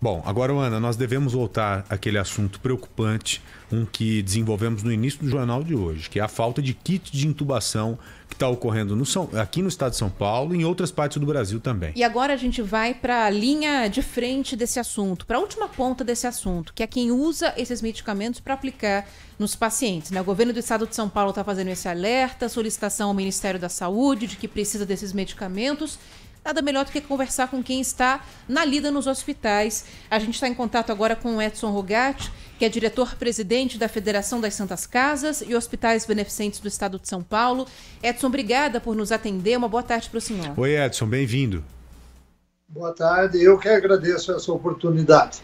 Bom, agora, Ana, nós devemos voltar àquele assunto preocupante, um que desenvolvemos no início do jornal de hoje, que é a falta de kit de intubação que está ocorrendo aqui no estado de São Paulo e em outras partes do Brasil também. E agora a gente vai para a linha de frente desse assunto, para a última ponta desse assunto, que é quem usa esses medicamentos para aplicar nos pacientes, né? O governo do estado de São Paulo está fazendo esse alerta, solicitação ao Ministério da Saúde de que precisa desses medicamentos. Nada melhor do que conversar com quem está na lida nos hospitais. A gente está em contato agora com o Edson Rogatti, que é diretor-presidente da Federação das Santas Casas e Hospitais Beneficentes do Estado de São Paulo. Edson, obrigada por nos atender. Uma boa tarde para o senhor. Oi, Edson, bem-vindo. Boa tarde, eu que agradeço essa oportunidade.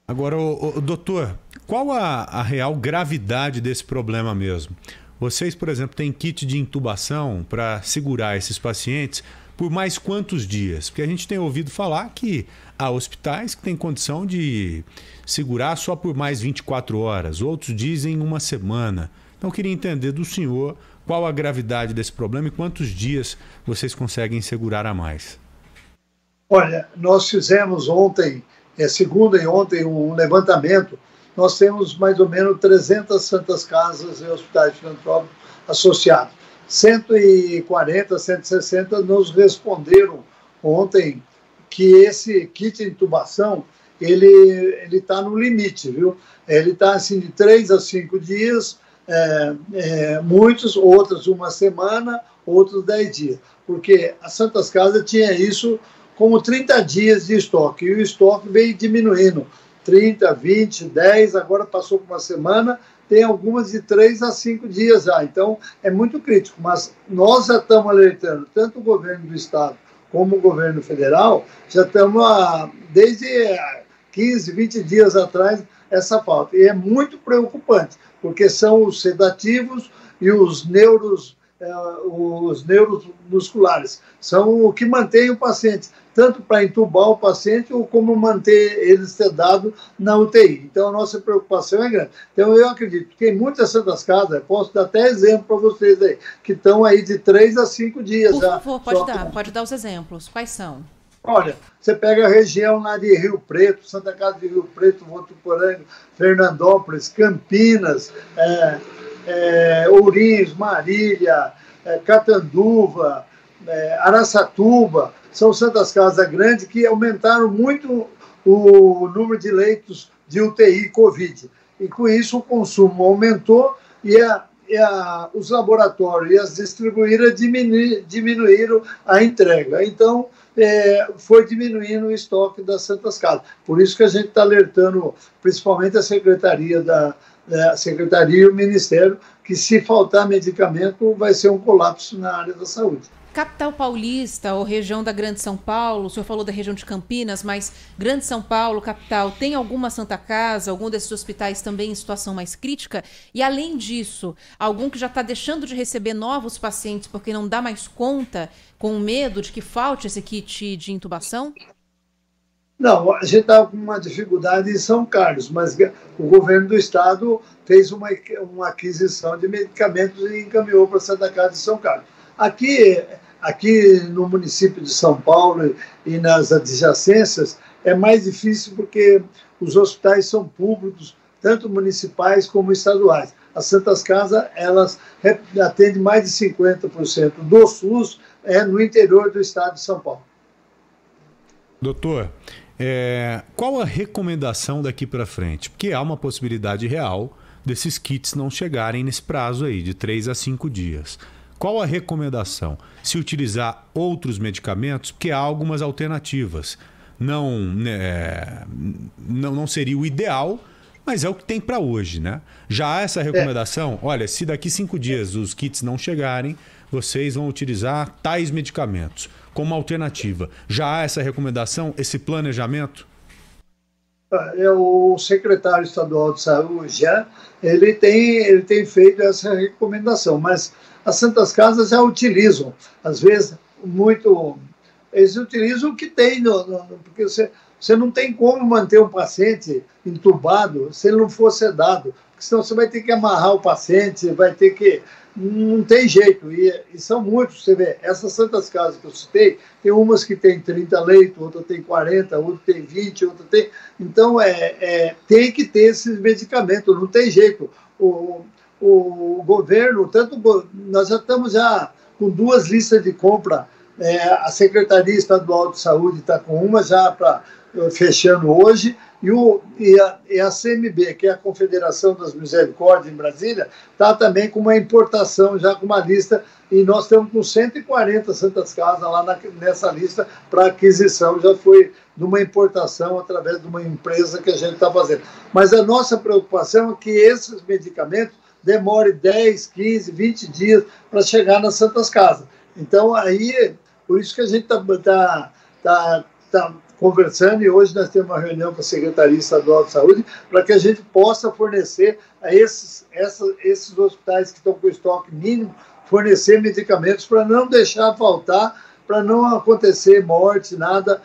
Agora, doutor, qual a real gravidade desse problema mesmo? Vocês, por exemplo, têm kit de intubação para segurar esses pacientes por mais quantos dias? Porque a gente tem ouvido falar que há hospitais que têm condição de segurar só por mais 24 horas, outros dizem uma semana. Então eu queria entender do senhor qual a gravidade desse problema e quantos dias vocês conseguem segurar a mais. Olha, nós fizemos ontem, segunda e ontem, um levantamento. Nós temos mais ou menos 300 santas casas e hospitais filantrópicos associados. 140, 160 nos responderam ontem que esse kit de intubação, ele está no limite, viu? Ele está assim de 3 a 5 dias, muitos, outros uma semana, outros 10 dias. Porque a Santas Casas tinha isso como 30 dias de estoque, e o estoque veio diminuindo. 30, 20, 10, agora passou por uma semana, tem algumas de 3 a 5 dias já, então é muito crítico, mas nós já estamos alertando, tanto o governo do estado como o governo federal, já estamos desde 15, 20 dias atrás, essa falta, e é muito preocupante, porque são os sedativos e os neuromusculares, são o que mantém o paciente, tanto para entubar o paciente ou como manter ele sedado na UTI. Então, a nossa preocupação é grande. Então, eu acredito que em muitas santas casas, posso dar até exemplo para vocês aí, que estão aí de 3 a 5 dias. Por favor, pode dar os exemplos. Quais são? Olha, você pega a região lá de Rio Preto, Santa Casa de Rio Preto, Votuporanga, Fernandópolis, Campinas, Ourinhos, Marília, Catanduva, Araçatuba, são santas casas grandes que aumentaram muito o número de leitos de UTI Covid. E com isso o consumo aumentou e os laboratórios e as distribuídoras diminuíram a entrega. Então, foi diminuindo o estoque das santas casas. Por isso que a gente está alertando, principalmente a Secretaria e o Ministério, que se faltar medicamento vai ser um colapso na área da saúde. Capital Paulista ou região da Grande São Paulo, o senhor falou da região de Campinas, mas Grande São Paulo, capital, tem alguma Santa Casa, algum desses hospitais também em situação mais crítica? E além disso, algum que já está deixando de receber novos pacientes porque não dá mais conta, com medo de que falte esse kit de intubação? Não, a gente está com uma dificuldade em São Carlos, mas o governo do estado fez uma aquisição de medicamentos e encaminhou para a Santa Casa de São Carlos. Aqui no município de São Paulo e nas adjacências é mais difícil porque os hospitais são públicos, tanto municipais como estaduais. As Santas Casas, elas atendem mais de 50% do SUS no interior do estado de São Paulo. Doutor, qual a recomendação daqui para frente? Porque há uma possibilidade real desses kits não chegarem nesse prazo aí, de 3 a 5 dias. Qual a recomendação? Se utilizar outros medicamentos, porque há algumas alternativas. Não seria o ideal, mas é o que tem para hoje, né? Já há essa recomendação, olha, se daqui 5 dias os kits não chegarem, vocês vão utilizar tais medicamentos como alternativa. Já há essa recomendação, esse planejamento? O secretário estadual de saúde ele tem feito essa recomendação, mas as Santas Casas já utilizam, às vezes, eles utilizam o que tem, porque Você não tem como manter um paciente entubado se ele não for sedado, porque senão você vai ter que amarrar o paciente, vai ter que... Não tem jeito, e são muitos, você vê, essas santas casas que eu citei, tem umas que tem 30 leitos, outra tem 40, outra tem 20, outra tem... Então, tem que ter esses medicamentos, não tem jeito. O governo, nós já estamos com 2 listas de compra, a Secretaria Estadual de Saúde está com uma já fechando hoje, e a CMB, que é a Confederação das Misericórdias em Brasília, está também com uma importação, já com uma lista, e nós estamos com 140 santas casas lá nessa lista para aquisição, já foi de uma importação através de uma empresa que a gente está fazendo. Mas a nossa preocupação é que esses medicamentos demorem 10, 15, 20 dias para chegar nas santas casas. Então, aí, por isso que a gente está conversando, e hoje nós temos uma reunião com a Secretaria Estadual de Saúde para que a gente possa fornecer a esses hospitais que estão com estoque mínimo, fornecer medicamentos para não deixar faltar, para não acontecer morte, nada,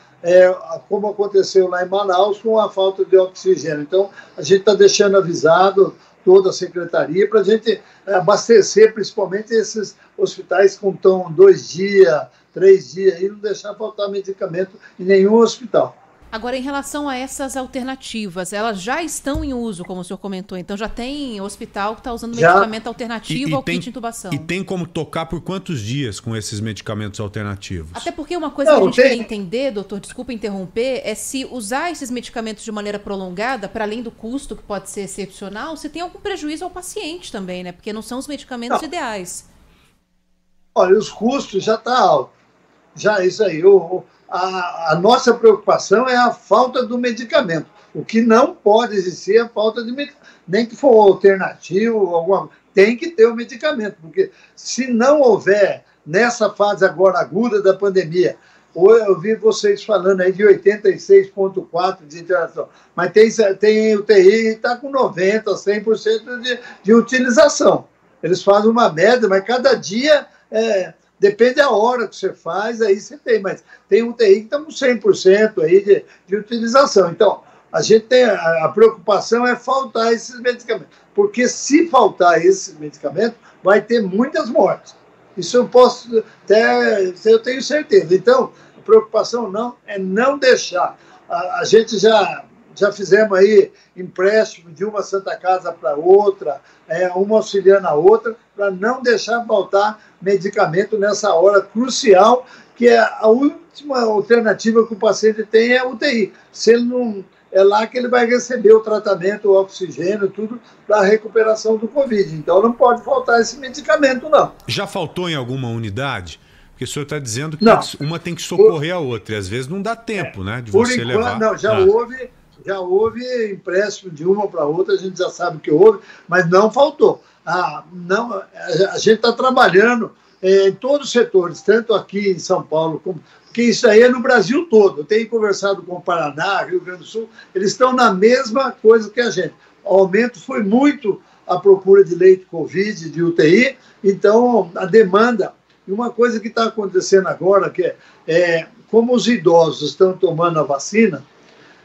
como aconteceu lá em Manaus com a falta de oxigênio. Então, a gente está deixando avisado toda a secretaria para a gente abastecer, principalmente esses hospitais que estão 2 dias, 3 dias, e não deixar faltar medicamento em nenhum hospital. Agora, em relação a essas alternativas, elas já estão em uso, como o senhor comentou, então já tem hospital que está usando medicamento alternativo ao kit de intubação. E tem como tocar por quantos dias com esses medicamentos alternativos? Até porque uma coisa que a gente queria entender, doutor, desculpa interromper, é se usar esses medicamentos de maneira prolongada, para além do custo, que pode ser excepcional, se tem algum prejuízo ao paciente também, né? Porque não são os medicamentos ideais. Olha, os custos já estão altos. Já isso aí, a nossa preocupação é a falta do medicamento. O que não pode existir é a falta de medicamento. Nem que for alternativo, tem que ter o medicamento, porque se não houver, nessa fase agora aguda da pandemia, eu vi vocês falando aí de 86,4% de internação, mas tem UTI que está com 90%, 100% de utilização. Eles fazem uma média, mas cada dia... depende da hora que você faz, aí você tem, mas tem UTI que está com 100% aí de utilização. Então, a gente tem a preocupação é faltar esses medicamentos, porque se faltar esses medicamentos, vai ter muitas mortes. Isso eu tenho certeza. Então, a preocupação não deixar. A gente já fizemos aí empréstimo de uma Santa Casa para outra, uma auxiliando a outra, para não deixar faltar medicamento nessa hora crucial, que é a última alternativa que o paciente tem é a UTI. Se ele não... É lá que ele vai receber o tratamento, o oxigênio, tudo, para a recuperação do Covid. Então não pode faltar esse medicamento, não. Já faltou em alguma unidade? Porque o senhor está dizendo que uma tem que socorrer a outra, e às vezes não dá tempo, né, de você levar. Não, já houve empréstimo de uma para outra, a gente já sabe que houve, mas não faltou. A gente está trabalhando em todos os setores, tanto aqui em São Paulo, porque isso aí é no Brasil todo. Eu tenho conversado com o Paraná, Rio Grande do Sul, eles estão na mesma coisa que a gente. O aumento foi muito a procura de leito Covid, de UTI, então a demanda. E uma coisa que está acontecendo agora, que como os idosos estão tomando a vacina,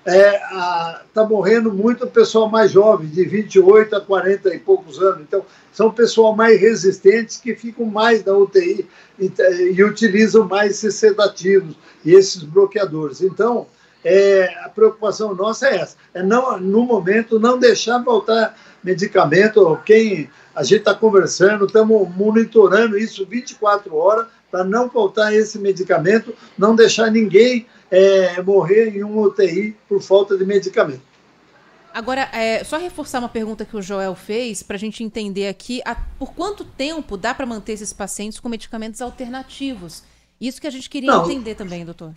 está morrendo muito o pessoal mais jovem, de 28 a 40 e poucos anos. Então, são pessoal mais resistentes que ficam mais na UTI e utilizam mais esses sedativos e esses bloqueadores. Então, a preocupação nossa é essa, no momento não deixar faltar medicamento. A gente está conversando, estamos monitorando isso 24 horas para não faltar esse medicamento, não deixar ninguém morrer em um UTI por falta de medicamento. Agora, só reforçar uma pergunta que o Joel fez, para a gente entender aqui, por quanto tempo dá para manter esses pacientes com medicamentos alternativos? Isso que a gente queria entender também, doutor.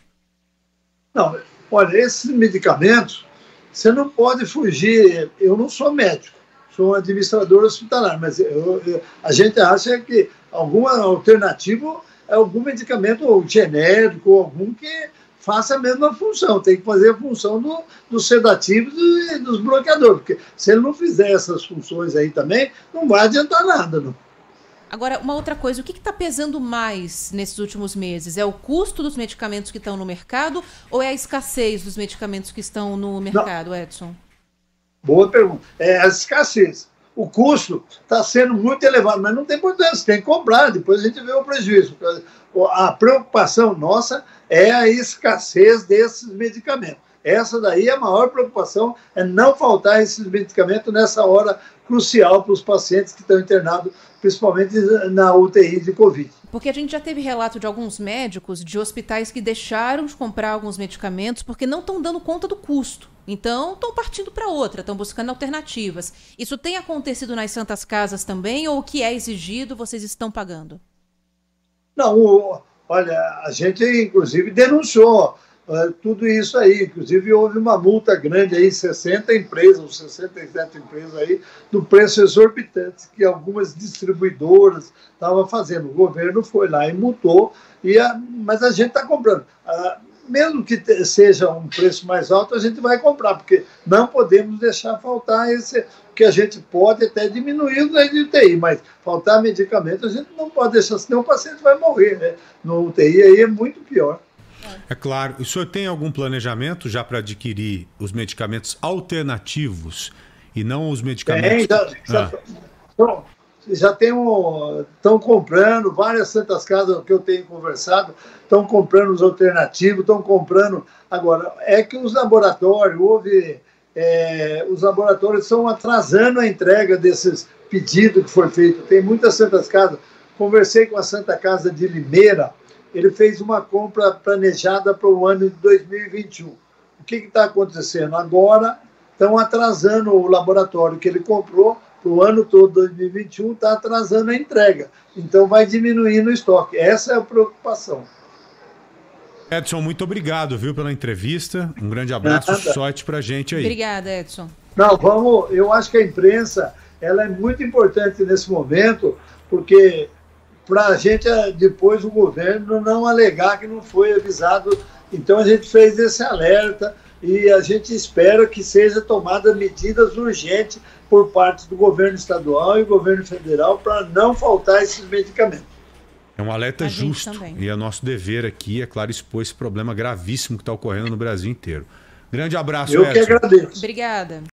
Não, olha, esses medicamentos, você não pode fugir. Eu não sou médico, sou um administrador hospitalar, mas a gente acha que algum alternativo é algum medicamento ou genérico, ou algum que faça a mesma função, tem que fazer a função dos sedativos e dos bloqueadores, porque se ele não fizer essas funções aí também, não vai adiantar nada, não. Agora, uma outra coisa, o que está pesando mais nesses últimos meses? É o custo dos medicamentos que estão no mercado ou é a escassez dos medicamentos que estão no mercado, Edson? Boa pergunta. É a escassez. O custo está sendo muito elevado, mas não tem importância, tem que comprar, depois a gente vê o prejuízo. A preocupação nossa é a escassez desses medicamentos. Essa daí é a maior preocupação, é não faltar esses medicamentos nessa hora crucial para os pacientes que estão internados, principalmente na UTI de Covid. Porque a gente já teve relato de alguns médicos de hospitais que deixaram de comprar alguns medicamentos porque não estão dando conta do custo. Então, estão partindo para outra, estão buscando alternativas. Isso tem acontecido nas Santas Casas também ou o que é exigido vocês estão pagando? Não, olha, a gente inclusive denunciou tudo isso aí. Inclusive houve uma multa grande aí, 60 empresas, ou 67 empresas aí, do preço exorbitante que algumas distribuidoras estavam fazendo. O governo foi lá e multou, mas a gente está comprando. Mesmo que seja um preço mais alto, a gente vai comprar, porque não podemos deixar faltar esse, que a gente pode até diminuir o leito de UTI, mas faltar medicamento a gente não pode deixar, senão o paciente vai morrer, né? No UTI aí é muito pior. É claro. O senhor tem algum planejamento já para adquirir os medicamentos alternativos e não os medicamentos... Já estão comprando, várias Santas Casas que eu tenho conversado, estão comprando os alternativos, estão comprando... Agora, é que os laboratórios, os laboratórios estão atrasando a entrega desses pedidos que foi feito. Tem muitas Santas Casas. Conversei com a Santa Casa de Limeira, ele fez uma compra planejada para o ano de 2021. O que está acontecendo? Agora estão atrasando o laboratório que ele comprou para o ano todo, 2021, está atrasando a entrega. Então vai diminuindo o estoque. Essa é a preocupação. Edson, muito obrigado, viu, pela entrevista. Um grande abraço, sorte para a gente aí. Obrigada, Edson. Não, eu acho que a imprensa ela é muito importante nesse momento, porque para a gente, depois, o governo não alegar que não foi avisado. Então, a gente fez esse alerta e a gente espera que seja tomada medidas urgentes por parte do governo estadual e governo federal para não faltar esses medicamentos. É um alerta justo e é nosso dever aqui, é claro, expor esse problema gravíssimo que está ocorrendo no Brasil inteiro. Grande abraço, Edson. Eu que agradeço. Obrigada.